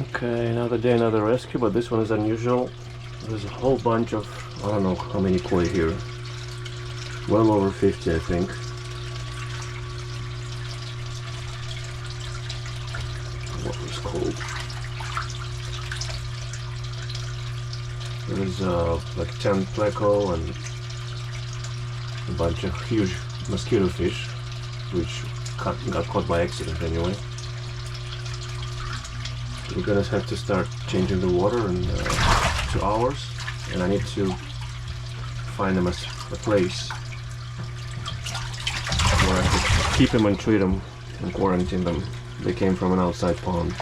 Okay, another day, another rescue, but this one is unusual. There's a whole bunch of, I don't know how many koi here. Well over 50, I think. What was called? There's like 10 pleco and a bunch of huge mosquito fish, which got caught by accident anyway. We're gonna have to start changing the water in 2 hours, and I need to find them a place where I could keep them and treat them and quarantine them. They came from an outside pond.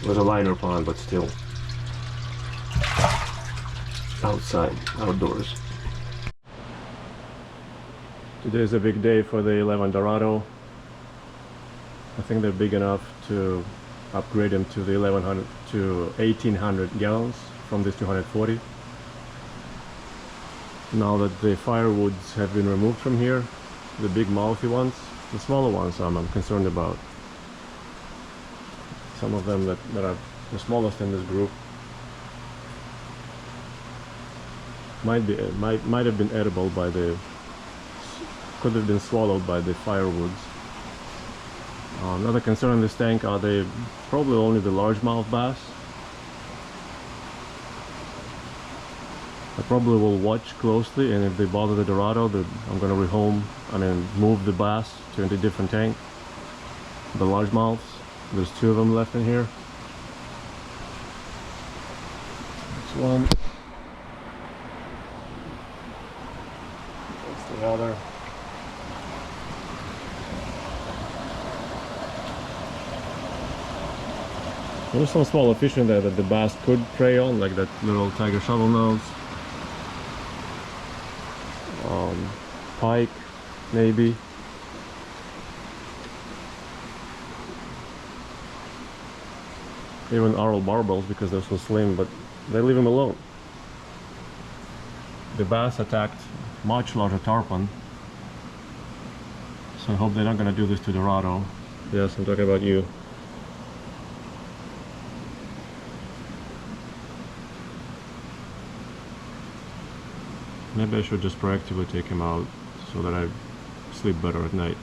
It was a liner pond, but still outside, outdoors. Today is a big day for the 11 Dorado. I think they're big enough to upgrade them to the 1100 to 1800 gallons from this 240. Now that the firewoods have been removed from here, the big mouthy ones, the smaller ones I'm concerned about. Some of them that are the smallest in this group might have been edible by the, could have been swallowed by the firewoods. Another concern in this tank are they probably only the largemouth bass. I probably will watch closely, and if they bother the Dorado, I'm going to move the bass to a different tank. The largemouths, there's 2 of them left in here. That's one. That's the other. There's some smaller fish in there that the bass could prey on, like that little tiger shovelnose, pike, maybe. Even oral barbels, because they're so slim, but they leave them alone. The bass attacked much larger tarpon, so I hope they're not going to do this to Dorado. Yes, I'm talking about you. Maybe I should just proactively take him out so that I sleep better at night.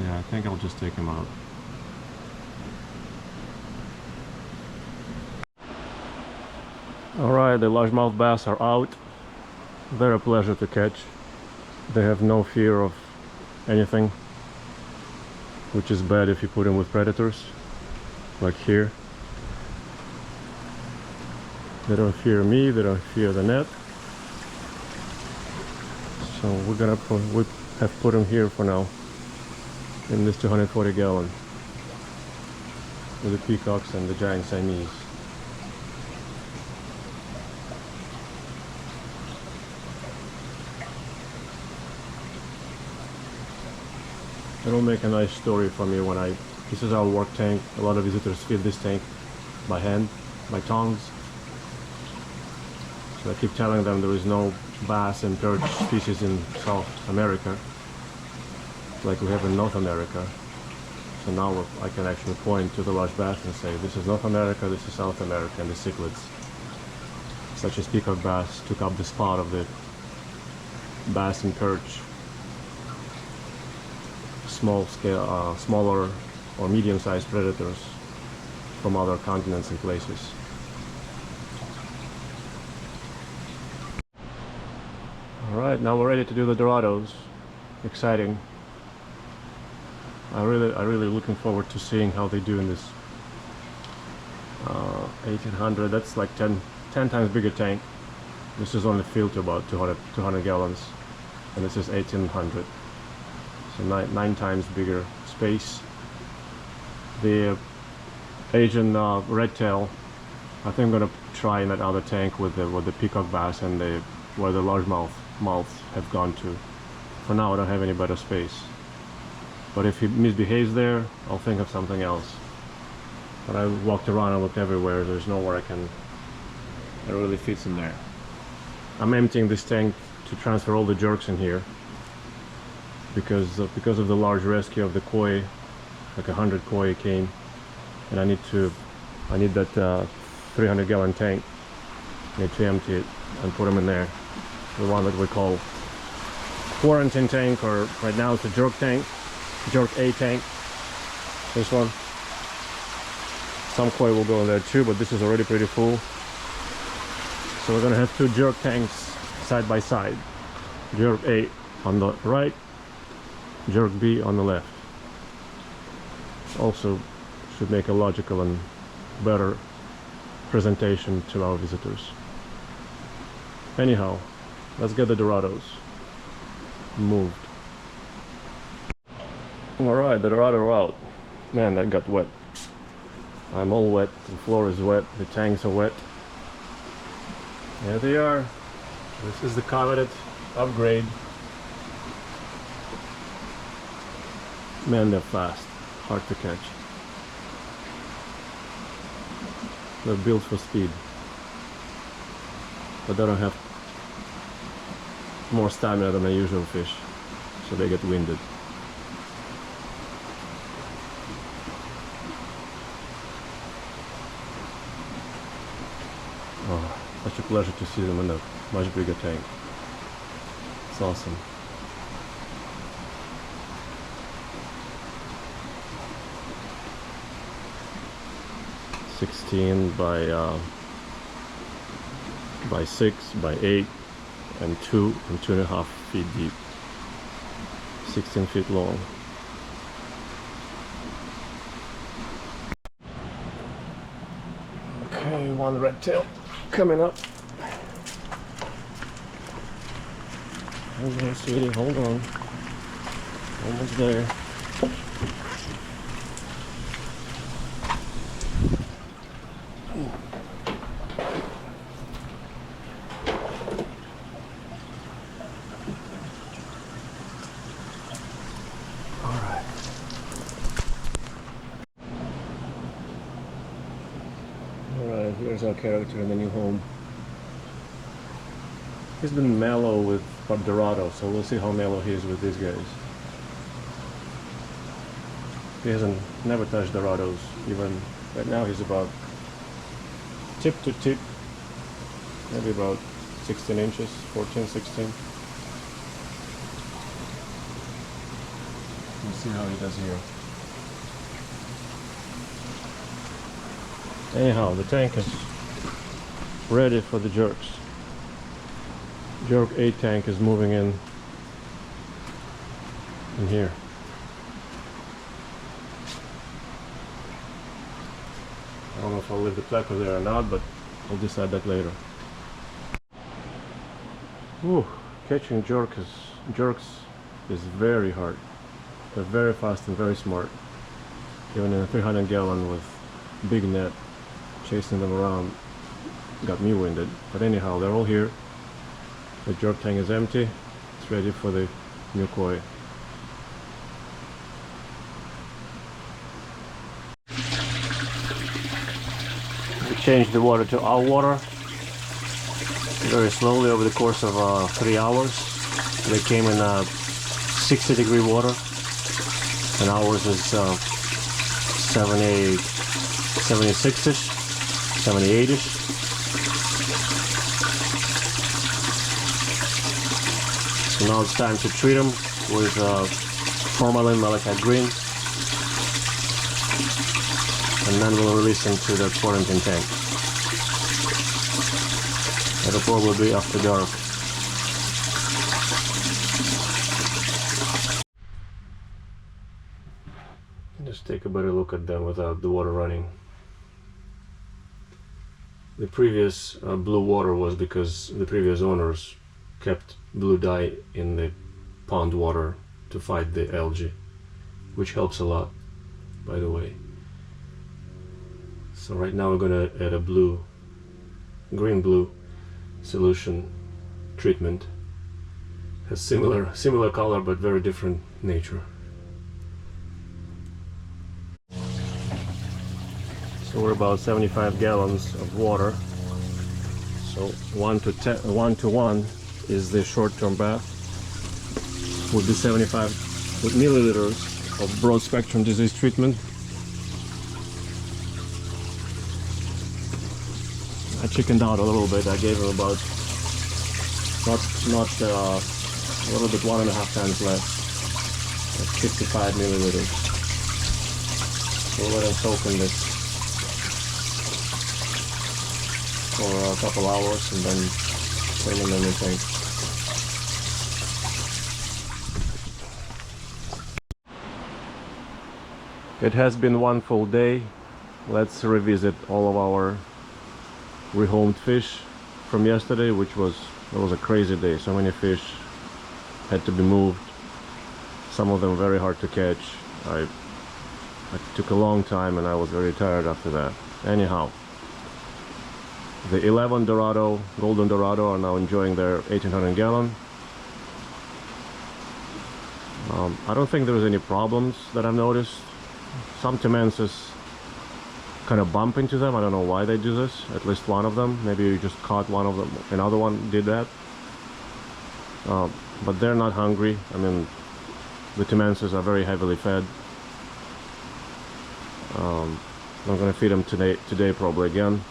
Yeah, I think I'll just take him out. Alright, the largemouth bass are out. They're a pleasure to catch. They have no fear of anything, which is bad if you put them with predators. Like here, they don't fear me, they don't fear the net. So we have put them here for now in this 240 gallon with the peacocks and the giant Siamese. It'll make a nice story for me when this is our work tank. A lot of visitors fill this tank by hand, by tongs. So I keep telling them there is no bass and perch species in South America like we have in North America. So now I can actually point to the large bass and say, this is North America, this is South America, and the cichlids, such as peacock bass, took up the spot of the bass and perch, smaller or medium-sized predators from other continents and places. Alright, now we're ready to do the Dorados. Exciting. I'm really looking forward to seeing how they do in this 1800. That's like 10 times bigger tank. This is only filled to about 200 gallons, and this is 1800. So 9 times bigger space. The Asian red tail, I think I'm gonna try in that other tank with the peacock bass and where the largemouth mouths have gone to. For now I don't have any better space, but if he misbehaves there, I'll think of something else. But I walked around and looked everywhere. There's nowhere it really fits in there. I'm emptying this tank to transfer all the jerks in here. because of the large rescue of the koi. Like 100 koi came, and I need that 300-gallon tank. I need to empty it and put them in there. The one that we call quarantine tank, or right now it's a jerk tank, jerk A tank. This one. Some koi will go in there too, but this is already pretty full. So we're gonna have two jerk tanks side by side. Jerk A on the right, jerk B on the left. Also should make a logical and better presentation to our visitors. Anyhow, let's get the Dorados moved. Alright, the Dorado are out. Man, that got wet. I'm all wet, the floor is wet, the tanks are wet. There they are. This is the coveted upgrade. Man, they're fast. Hard to catch. They're built for speed. But they don't have more stamina than the usual fish, so they get winded. Oh, such a pleasure to see them in a much bigger tank. It's awesome. by 6 by 8 and 2.5 feet deep, 16 feet long. Okay, one red tail coming up. Hold on, sweetie, hold on. Almost there. Here's our character in the new home. He's been mellow with Dorado, so we'll see how mellow he is with these guys. He hasn't never touched Dorados. Even right now he's about tip to tip, maybe about 16 inches, 14, 16. We'll see how he does here. Anyhow, the tank is ready for the jerks. Jerk A tank is moving in here. I don't know if I'll leave the placu there or not, but I'll decide that later. Whew, catching jerks is very hard. They're very fast and very smart. Even in a 300-gallon with big net, chasing them around got me winded. But anyhow, they're all here. The jerk tank is empty. It's ready for the new koi. We changed the water to our water very slowly over the course of 3 hours. They came in 60-degree water, and ours is 76-ish, 78-ish. So now it's time to treat them with formalin malachite green, and then we'll release them to the quarantine tank. The report will be after dark. Just take a better look at them without the water running. The previous blue water was because the previous owners kept blue dye in the pond water to fight the algae, which helps a lot, by the way. So right now we're going to add a green-blue solution treatment. Has similar color but very different nature. So we're about 75 gallons of water. So 1 to 1 is the short-term bath. would be 75 milliliters of broad spectrum disease treatment. I chickened out a little bit. I gave him about not a little bit 1.5 times less, like 55 milliliters. So we'll let him soak in this for a couple hours and then put him in the tank. It has been one full day. Let's revisit all of our rehomed fish from yesterday, which was a crazy day. So many fish had to be moved. Some of them very hard to catch. I took a long time and I was very tired after that. Anyhow, the 11 Dorado, golden Dorado, are now enjoying their 1800 gallon. I don't think there's any problems that I've noticed. Some Timensis kind of bump into them. I don't know why they do this. At least one of them. Maybe you just caught one of them. Another one did that. But they're not hungry. I mean, the Timensis are very heavily fed. I'm gonna feed them today probably again.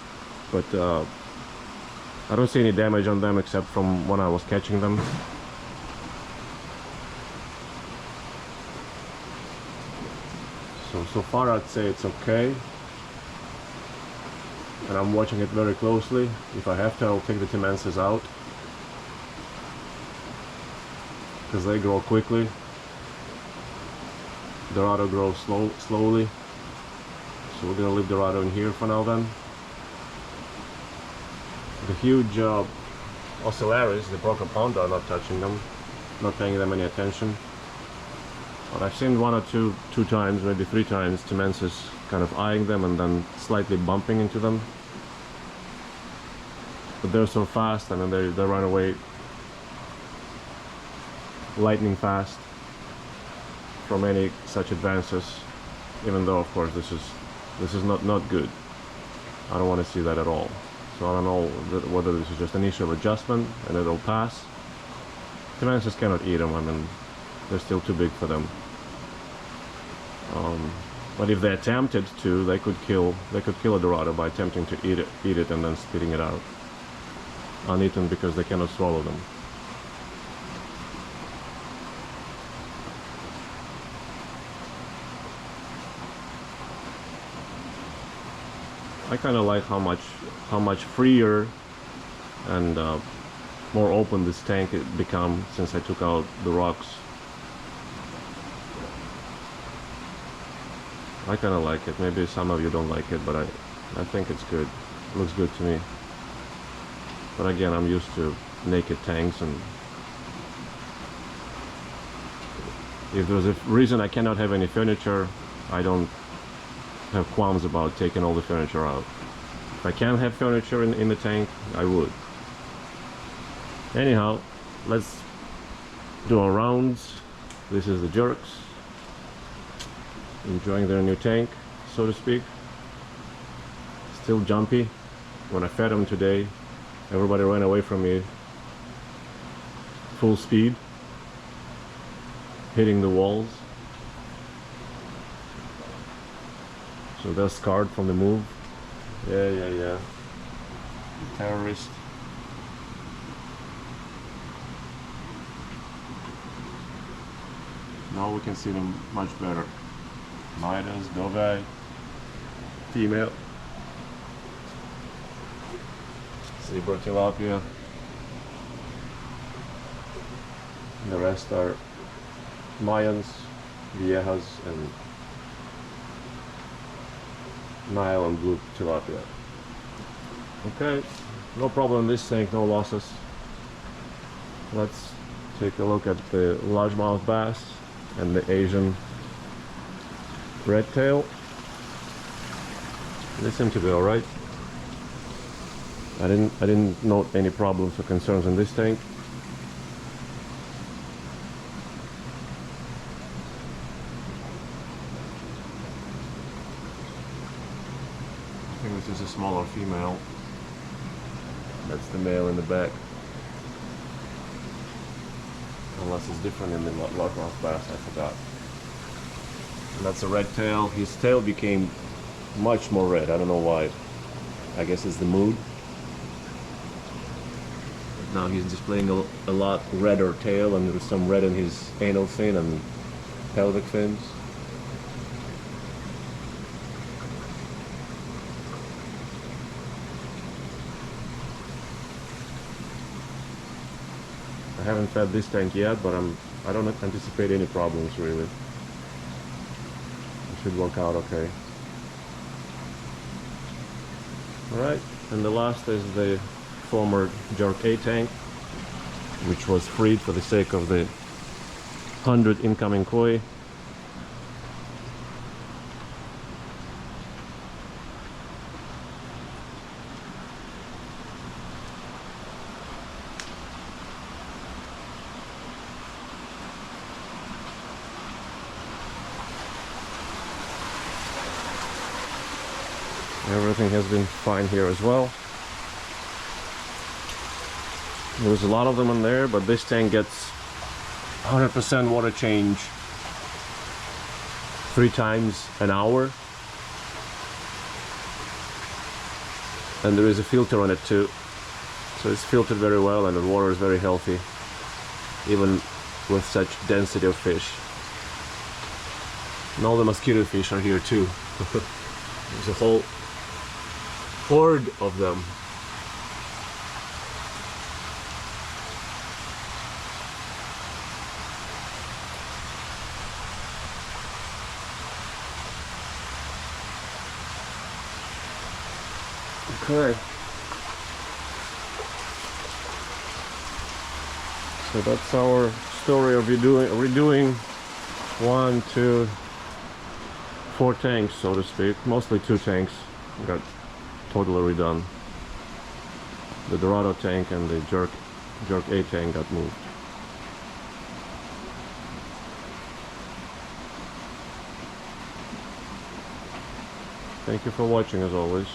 But I don't see any damage on them except from when I was catching them. So far I'd say it's okay. And I'm watching it very closely. If I have to, I'll take the Timensis out, because they grow quickly. Dorado grows slowly. So we're gonna leave Dorado in here for now then. The huge Ocellaris, the Broca Ponda, are not touching them, not paying them any attention. But I've seen one or two times, maybe 3 times, Timensis kind of eyeing them and then slightly bumping into them. But they're so fast. I mean, they run away lightning fast from any such advances. Even though, of course, this is not good. I don't want to see that at all. So I don't know whether this is just an issue of adjustment and it'll pass. Timensis cannot eat them. I mean, they're still too big for them. But if they attempted to, they could kill a Dorado by attempting to eat it and then spitting it out uneaten, because they cannot swallow them. I kind of like how much freer and more open this tank has become since I took out the rocks. I kind of like it. Maybe some of you don't like it, but I think it's good. It looks good to me. But again, I'm used to naked tanks, and if there's a reason I cannot have any furniture, I don't have qualms about taking all the furniture out. If I can have furniture in the tank, I would. Anyhow, let's do our rounds. This is the jerks, enjoying their new tank, so to speak. Still jumpy. When I fed them today, everybody ran away from me full speed, hitting the walls. So they're scarred from the move. Yeah. Terrorist. Now we can see them much better. Midas, Dogai, female. Zebra tilapia. The rest are Mayans, Viejas, and Nile and blue tilapia. Okay, no problem in this tank, no losses. Let's take a look at the largemouth bass and the Asian red tail. They seem to be all right. I didn't note any problems or concerns in this tank. I think this is a smaller female. That's the male in the back. Unless it's different in the largemouth bass, I forgot. And that's a red tail. His tail became much more red. I don't know why. I guess it's the mood. Now he's displaying a lot redder tail, and there's some red in his anal fin and pelvic fins. I haven't fed this tank yet, but I don't anticipate any problems really. It should work out okay. Alright, and the last is the former Jerk A tank, which was freed for the sake of the 100 incoming koi. Everything has been fine here as well. There's a lot of them in there, but this tank gets 100% water change 3 times an hour. And there is a filter on it too. So it's filtered very well, and the water is very healthy, even with such density of fish. And all the mosquito fish are here too. There's a whole horde of them. Okay. So that's our story of redoing 1, 2, 4 tanks, so to speak. Mostly 2 tanks got totally redone. The Dorado tank and the Jerk A tank got moved. Thank you for watching as always.